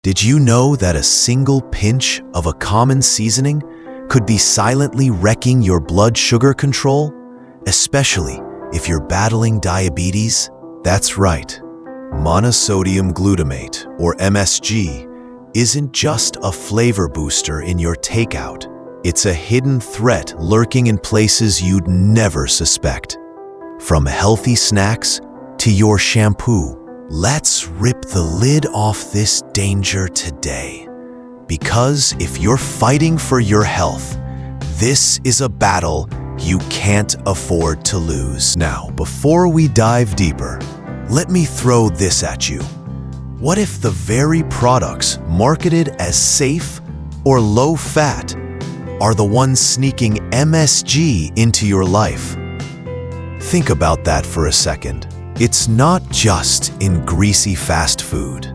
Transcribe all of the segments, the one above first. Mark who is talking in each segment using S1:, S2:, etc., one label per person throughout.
S1: Did you know that a single pinch of a common seasoning could be silently wrecking your blood sugar control, especially if you're battling diabetes? That's right. Monosodium glutamate, or MSG, isn't just a flavor booster in your takeout. It's a hidden threat lurking in places you'd never suspect. From healthy snacks to your shampoo, let's rip the lid off this danger today. Because if you're fighting for your health, this is a battle you can't afford to lose. Now, before we dive deeper, let me throw this at you. What if the very products marketed as safe or low-fat are the ones sneaking MSG into your life? Think about that for a second. It's not just in greasy fast food.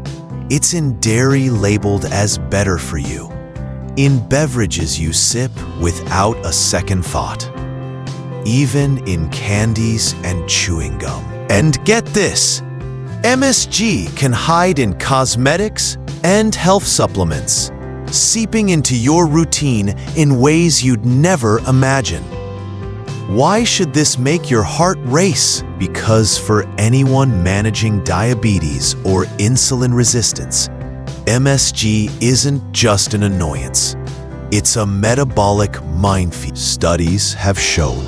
S1: It's in dairy labeled as better for you, in beverages you sip without a second thought, even in candies and chewing gum. And get this, MSG can hide in cosmetics and health supplements, seeping into your routine in ways you'd never imagine. Why should this make your heart race? Because for anyone managing diabetes or insulin resistance, MSG isn't just an annoyance. It's a metabolic minefield. Studies have shown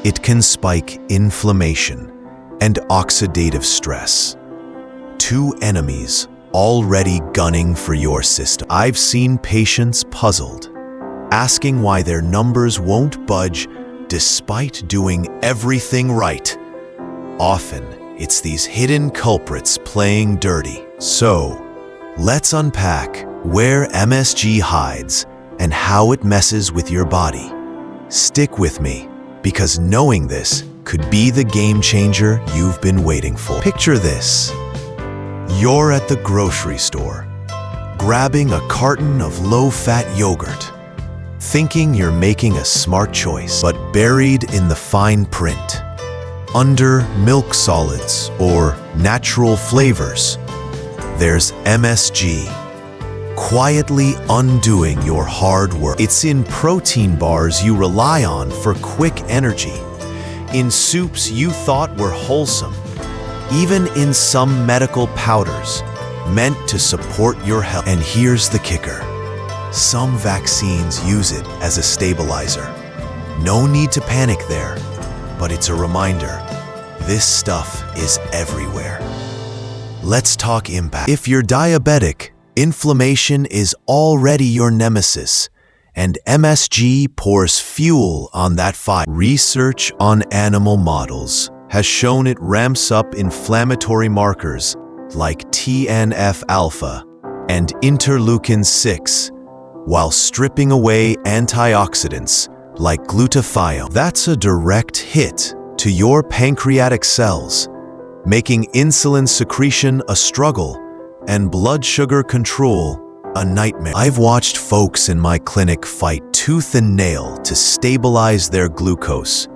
S1: it can spike inflammation and oxidative stress, two enemies already gunning for your system. I've seen patients puzzled, asking why their numbers won't budge despite doing everything right. Often, it's these hidden culprits playing dirty. So, let's unpack where MSG hides and how it messes with your body. Stick with me, because knowing this could be the game changer you've been waiting for. Picture this. You're at the grocery store, grabbing a carton of low-fat yogurt, thinking you're making a smart choice, but buried in the fine print, under milk solids or natural flavors, there's MSG, quietly undoing your hard work. It's in protein bars you rely on for quick energy, in soups you thought were wholesome, even in some medical powders meant to support your health. And here's the kicker. Some vaccines use it as a stabilizer. No need to panic there, but it's a reminder, this stuff is everywhere. Let's talk impact. If you're diabetic, inflammation is already your nemesis, and MSG pours fuel on that fire. Research on animal models has shown it ramps up inflammatory markers like TNF-alpha and interleukin-6, while stripping away antioxidants like glutathione. That's a direct hit to your pancreatic cells, making insulin secretion a struggle and blood sugar control a nightmare. I've watched folks in my clinic fight tooth and nail to stabilize their glucose,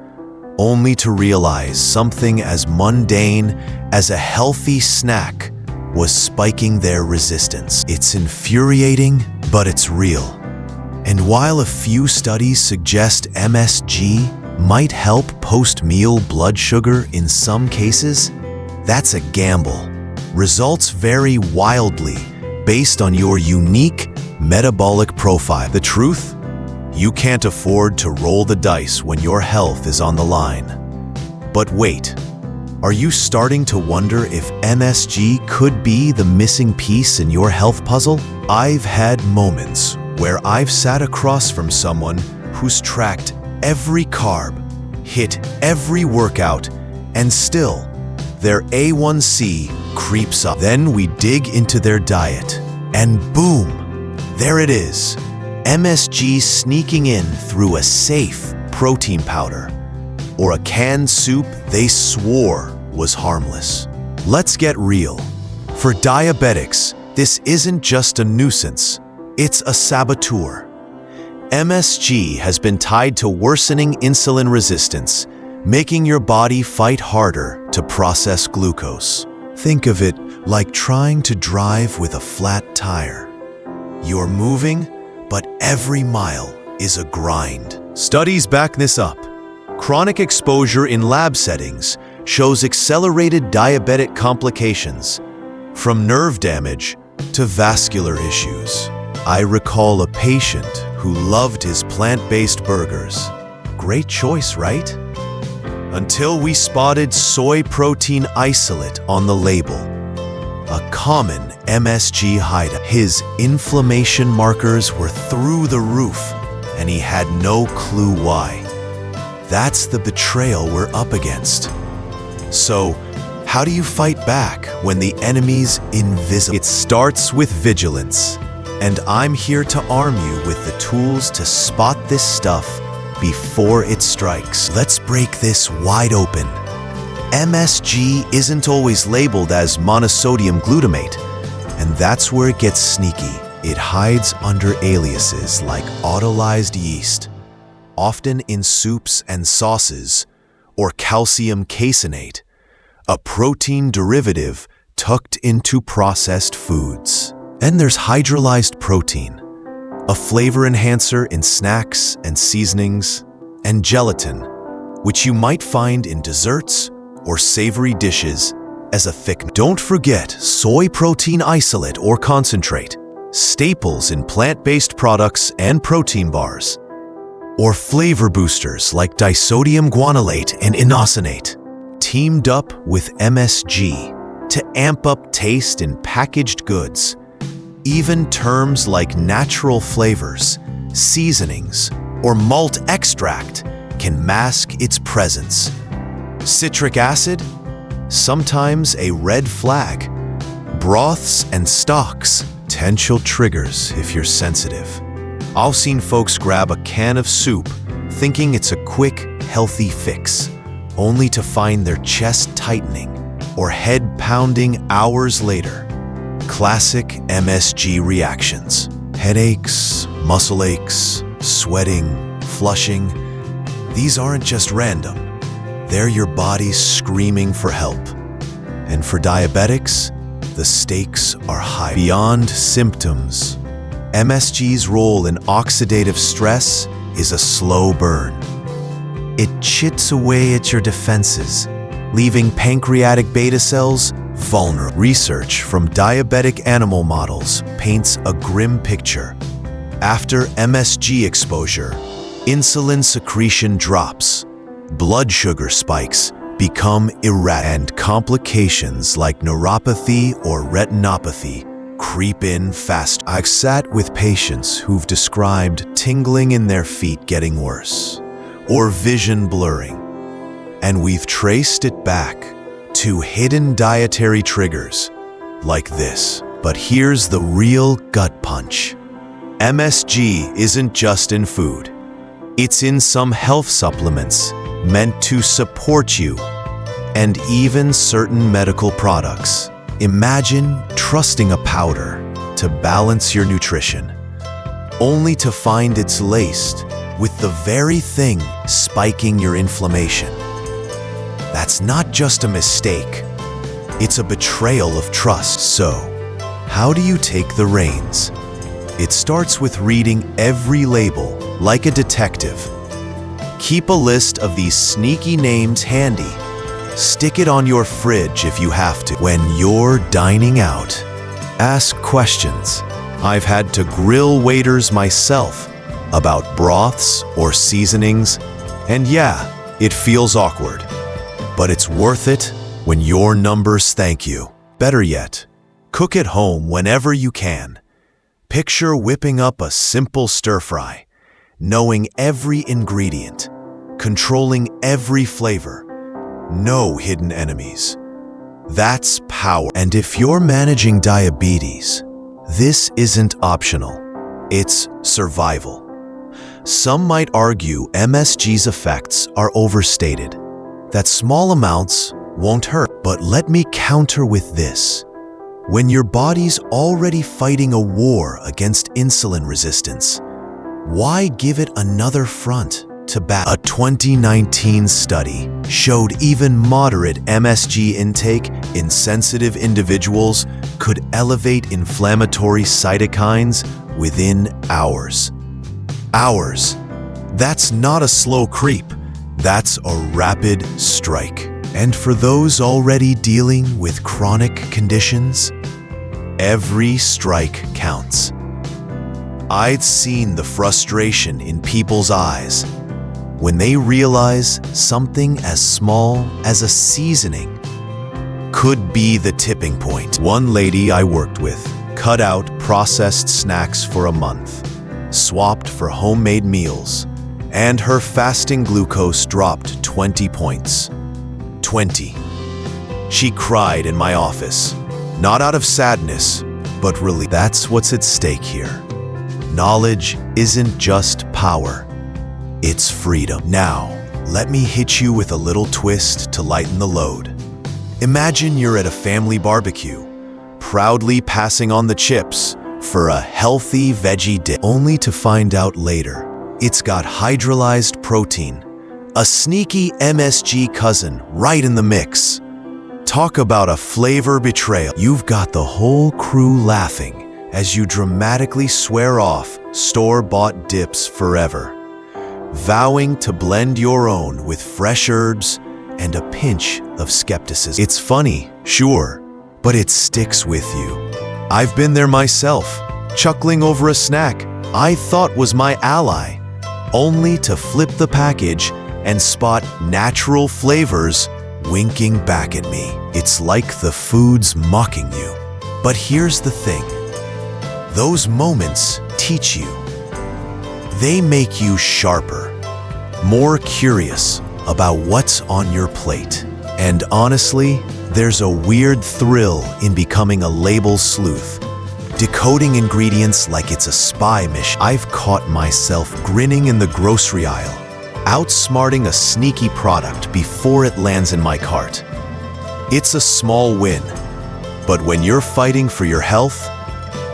S1: only to realize something as mundane as a healthy snack was spiking their resistance. It's infuriating, but it's real. And while a few studies suggest MSG might help post-meal blood sugar in some cases, that's a gamble. Results vary wildly based on your unique metabolic profile. The truth? You can't afford to roll the dice when your health is on the line. But wait. Are you starting to wonder if MSG could be the missing piece in your health puzzle? I've had moments where I've sat across from someone who's tracked every carb, hit every workout, and still, their A1C creeps up. Then we dig into their diet, and boom, there it is. MSG sneaking in through a safe protein powder, or a canned soup they swore was harmless. Let's get real. For diabetics, this isn't just a nuisance, it's a saboteur. MSG has been tied to worsening insulin resistance, making your body fight harder to process glucose. Think of it like trying to drive with a flat tire. You're moving, but every mile is a grind. Studies back this up. Chronic exposure in lab settings shows accelerated diabetic complications, from nerve damage to vascular issues. I recall a patient who loved his plant-based burgers. Great choice, right? Until we spotted soy protein isolate on the label, a common MSG hideout. His inflammation markers were through the roof, and he had no clue why. That's the betrayal we're up against. So, how do you fight back when the enemy's invisible? It starts with vigilance, and I'm here to arm you with the tools to spot this stuff before it strikes. Let's break this wide open. MSG isn't always labeled as monosodium glutamate, and that's where it gets sneaky. It hides under aliases like autolyzed yeast, often in soups and sauces, or calcium caseinate, a protein derivative tucked into processed foods. And there's hydrolyzed protein, a flavor enhancer in snacks and seasonings, and gelatin, which you might find in desserts or savory dishes as a thick. Don't forget soy protein isolate or concentrate, staples in plant-based products and protein bars, or flavor boosters like disodium guanylate and inosinate, teamed up with MSG to amp up taste in packaged goods. Even terms like natural flavors, seasonings, or malt extract can mask its presence. Citric acid? Sometimes a red flag. Broths and stocks? Potential triggers if you're sensitive. I've seen folks grab a can of soup thinking it's a quick, healthy fix, only to find their chest tightening or head pounding hours later. Classic MSG reactions. Headaches, muscle aches, sweating, flushing. These aren't just random. They're your body screaming for help. And for diabetics, the stakes are high. Beyond symptoms, MSG's role in oxidative stress is a slow burn. It chits away at your defenses, leaving pancreatic beta cells vulnerable. Research from diabetic animal models paints a grim picture. After MSG exposure, insulin secretion drops, blood sugar spikes become erratic, and complications like neuropathy or retinopathy creep in fast. I've sat with patients who've described tingling in their feet getting worse, or vision blurring, and we've traced it back to hidden dietary triggers like this. But here's the real gut punch. MSG isn't just in food. It's in some health supplements meant to support you, and even certain medical products. Imagine trusting a powder to balance your nutrition, only to find it's laced with the very thing spiking your inflammation. That's not just a mistake, it's a betrayal of trust. So, how do you take the reins? It starts with reading every label like a detective. Keep a list of these sneaky names handy. Stick it on your fridge if you have to. When you're dining out, ask questions. I've had to grill waiters myself about broths or seasonings, and yeah, it feels awkward. But it's worth it when your numbers thank you. Better yet, cook at home whenever you can. Picture whipping up a simple stir-fry, knowing every ingredient, controlling every flavor. No hidden enemies. That's power. And if you're managing diabetes, this isn't optional. It's survival. Some might argue MSG's effects are overstated, that small amounts won't hurt. But let me counter with this. When your body's already fighting a war against insulin resistance, why give it another front? to battle. A 2019 study showed even moderate MSG intake in sensitive individuals could elevate inflammatory cytokines within hours. Hours. That's not a slow creep. That's a rapid strike. And for those already dealing with chronic conditions, every strike counts. I'd seen the frustration in people's eyes when they realize something as small as a seasoning could be the tipping point. One lady I worked with cut out processed snacks for a month, swapped for homemade meals, and her fasting glucose dropped 20 points. 20. She cried in my office, not out of sadness, but relief. That's what's at stake here. Knowledge isn't just power, it's freedom. Now, let me hit you with a little twist to lighten the load. Imagine you're at a family barbecue, proudly passing on the chips for a healthy veggie dip, only to find out later it's got hydrolyzed protein, a sneaky MSG cousin right in the mix. Talk about a flavor betrayal. You've got the whole crew laughing as you dramatically swear off store-bought dips forever, vowing to blend your own with fresh herbs and a pinch of skepticism. It's funny, sure, but it sticks with you. I've been there myself, chuckling over a snack I thought was my ally, only to flip the package and spot natural flavors winking back at me. It's like the food's mocking you. But here's the thing. Those moments teach you. They make you sharper, more curious about what's on your plate. And honestly, there's a weird thrill in becoming a label sleuth, decoding ingredients like it's a spy mission. I've caught myself grinning in the grocery aisle, outsmarting a sneaky product before it lands in my cart. It's a small win, but when you're fighting for your health,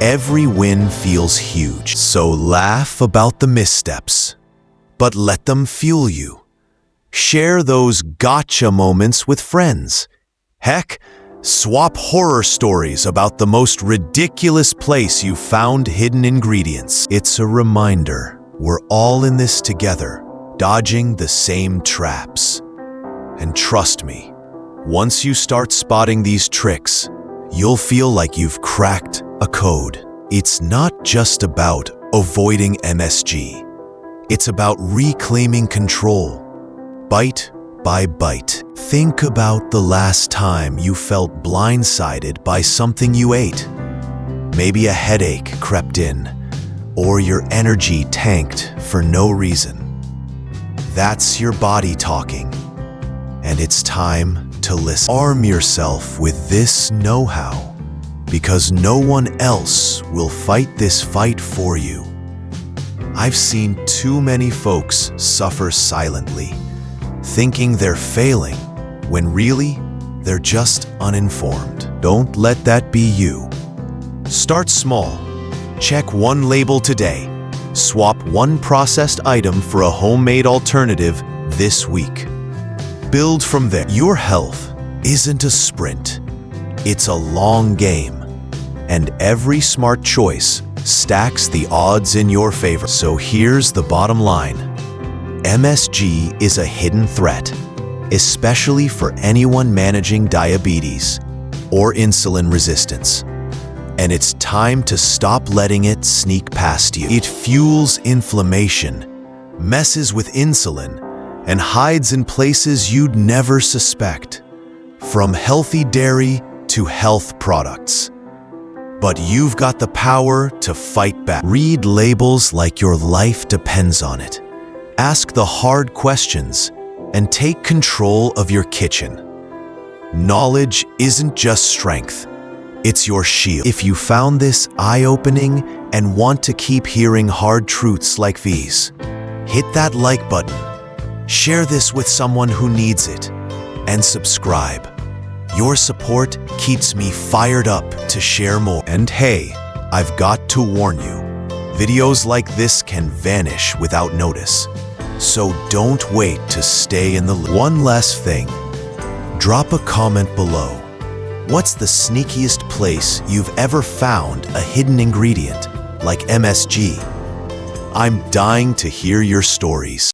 S1: every win feels huge. So laugh about the missteps, but let them fuel you. Share those gotcha moments with friends. Heck, swap horror stories about the most ridiculous place you found hidden ingredients. It's a reminder we're all in this together, dodging the same traps. And trust me, once you start spotting these tricks, you'll feel like you've cracked a code. It's not just about avoiding MSG. It's about reclaiming control, bite by bite. Think about the last time you felt blindsided by something you ate. Maybe a headache crept in, or your energy tanked for no reason. That's your body talking, and it's time to listen. Arm yourself with this know-how, because no one else will fight this fight for you. I've seen too many folks suffer silently, thinking they're failing, when really, they're just uninformed. Don't let that be you. Start small. Check one label today. Swap one processed item for a homemade alternative this week. Build from there. Your health isn't a sprint. It's a long game. And every smart choice stacks the odds in your favor. So here's the bottom line. MSG is a hidden threat, especially for anyone managing diabetes or insulin resistance. And it's time to stop letting it sneak past you. It fuels inflammation, messes with insulin, and hides in places you'd never suspect, from healthy dairy to health products. But you've got the power to fight back. Read labels like your life depends on it. Ask the hard questions and take control of your kitchen. Knowledge isn't just strength, it's your shield. If you found this eye-opening and want to keep hearing hard truths like these, hit that like button, share this with someone who needs it, and subscribe. Your support keeps me fired up to share more. And hey, I've got to warn you, videos like this can vanish without notice. So don't wait to stay in the loop. One last thing. Drop a comment below. What's the sneakiest place you've ever found a hidden ingredient, like MSG? I'm dying to hear your stories.